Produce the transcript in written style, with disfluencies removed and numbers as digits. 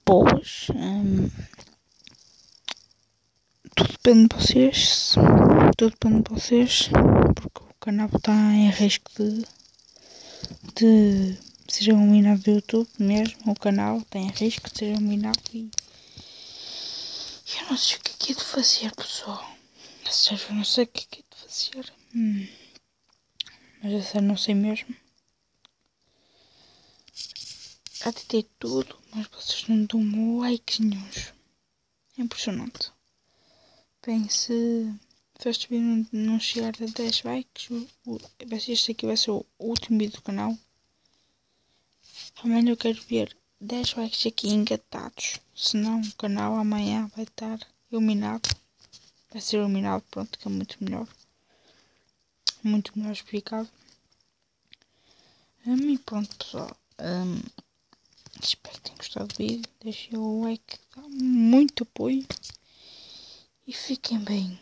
boas. Tudo depende de vocês. Tudo depende de vocês. Porque o canal está em risco de ser eliminado do YouTube mesmo. O canal está em risco de ser eliminado e eu não sei o que é de fazer, pessoal. A sério, eu não sei o que é de fazer. Mas a sério, não sei mesmo. Já tentei tudo, mas vocês não dão likes nenhuns. É impressionante. Bem, se este vídeo não chegar a 10 likes, este aqui vai ser o último vídeo do canal. Amanhã eu quero ver 10 likes aqui engatados. Senão o canal amanhã vai estar iluminado. Vai ser iluminado, pronto, que é muito melhor. Muito melhor explicado. E pronto, pessoal. Espero que tenham gostado do vídeo. Deixem o like, dá muito apoio. E fiquem bem.